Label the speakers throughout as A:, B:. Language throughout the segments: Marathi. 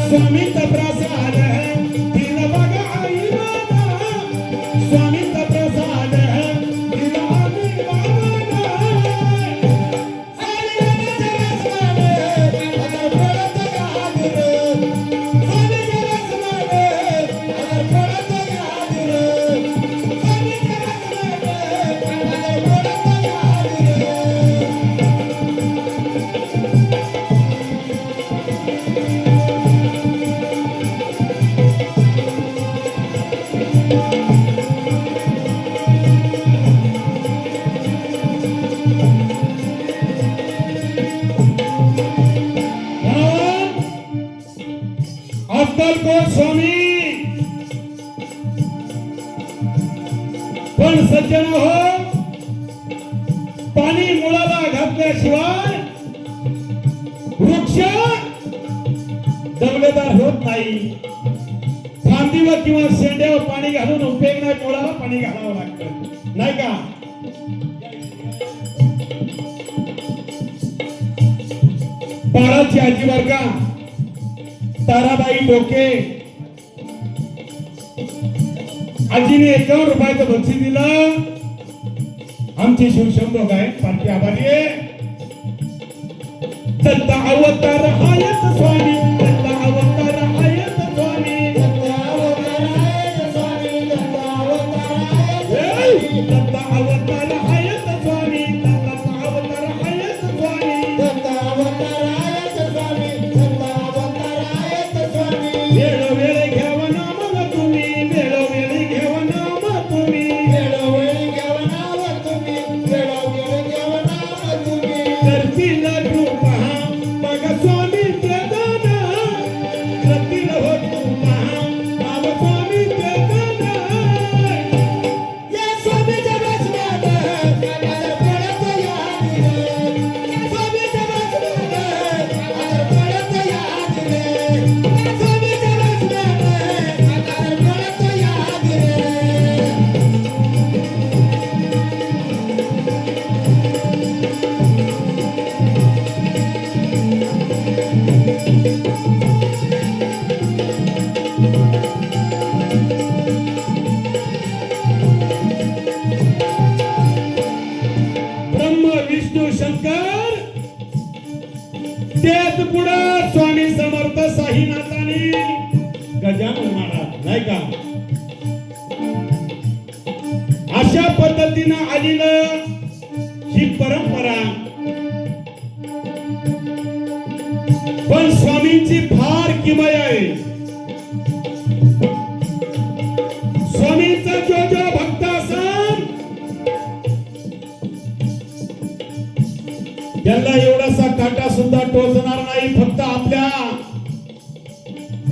A: स्वामींचा प्रसाद दिला बघा आई बाबा, स्वामींचा प्रसाद दिला आई बाबा. अक्कलकोट स्वामी पण सज्जन हो, पाणी मुळाला घातल्याशिवाय वृक्ष दवलेदार होत नाही. फांदीवर किंवा शेंड्यावर पाणी घालून उपयोग नाही, मुळाला पाणी घालावं लागतं नाही का. बाळाची आजी वर्गा ताराबाई डोके आजीने 51 रुपयाचं बक्षीस दिलं. आमची शिवशंभो गायक पार्टी आभारी आहे. दत्त अवतार हायत स्वामी, दत्त अवतार हायत स्वामी, दत्त अवतार हायत स्वामी, दत्त अवतार हायत स्वामी, दत्त अवतार हायत स्वामी, दत्त अवतार हायत स्वामी, दत्त अवतार हायत स्वामी. वेळोवेळी घ्यावा नाम तुम्ही, वेळोवेळी घ्यावा नाम तुम्ही, वेळोवेळी घ्यावा नाम तुम्ही, वेळोवेळी घ्यावा नाम तुम्ही. करतील कृपा बघा स्वामी ते दादा, करतील हो कृपा बाबा स्वामी ते दादा. या स्वामीच्या बसण्यात आदर पडत याद रे, या स्वामीच्या बसण्यात आदर पडत याद रे, या स्वामीच्या बसण्यात आदर पडत याद रे. ब्रह्म विष्णू शंकर त्यात पुढे स्वामी समर्थ साईनाथांनी गजानन महाराज नाही का. अशा पद्धतीनं आलेलं ही परंपरा. पण स्वामींची फार किमया आहे. स्वामींचा जो भक्त असेल त्याला एवढासा काटा सुद्धा टोचणार नाही. फक्त आपल्या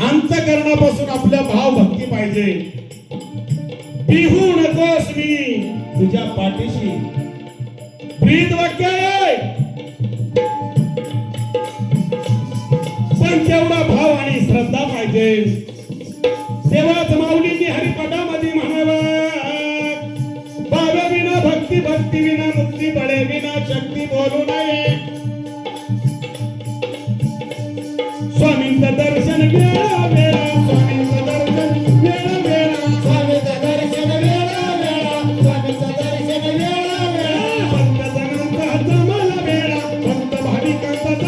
A: अंतःकरणापासून आपल्या भाव भक्ती पाहिजे. बिहू नकोस मी तुझ्या पाठीशी, ब्रीद वाक्य आहे. पण तेवढा भाव आणि श्रद्धा पाहिजे. तेव्हाच माऊलींनी हरिपाठामध्ये म्हणावं, भाव विना भक्ती, भक्ती विना मुक्ती, बळे विना शक्ती बोलू नये. स्वामींचं दर्शन वेळा वेळा, स्वामींचं दर्शन वेळा वेळा, स्वामींचं दर्शन वेळा वेळा, स्वामींचं दर्शन वेळा वेळा. भक्त जनांचा जमाला वेळा, भक्त भाविकांचा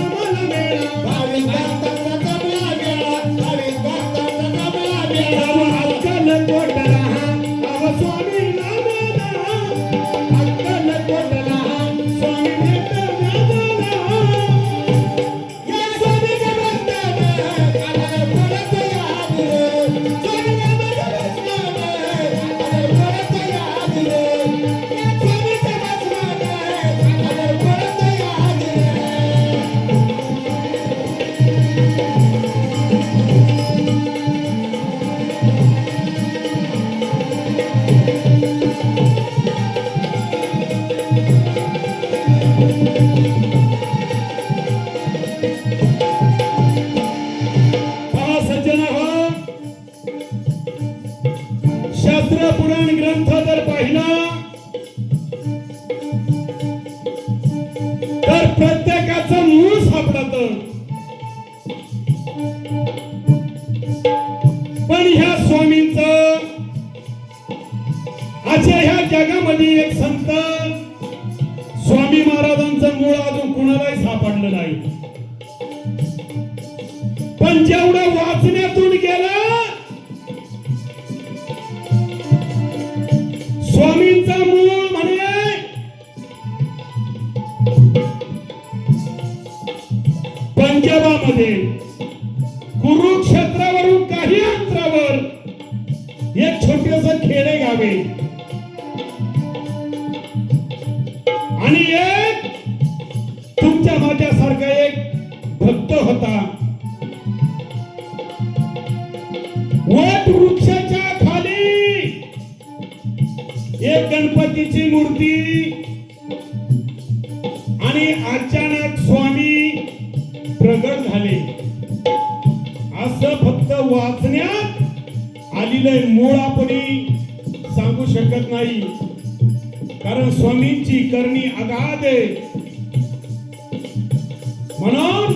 A: कुणालाही सापडलं नाही. पण जेवढं वाचण्यातून गेलं, स्वामींचा मूळ म्हणे पंजाबामध्ये कुरुक्षेत्रावरून काही अंतरावर एक छोटेस खेडे गावे आणि एक तुमच्या माझ्यासारखा एक भक्त होता. वट वृक्षाच्या खाली एक गणपतीची मूर्ती आणि अचानक स्वामी प्रगट झाले. असं फक्त वाचण्यात आलेलं मूळ आपण सांगू शकत नाही, कारण स्वामींची करणी अगाध आहे. म्हणून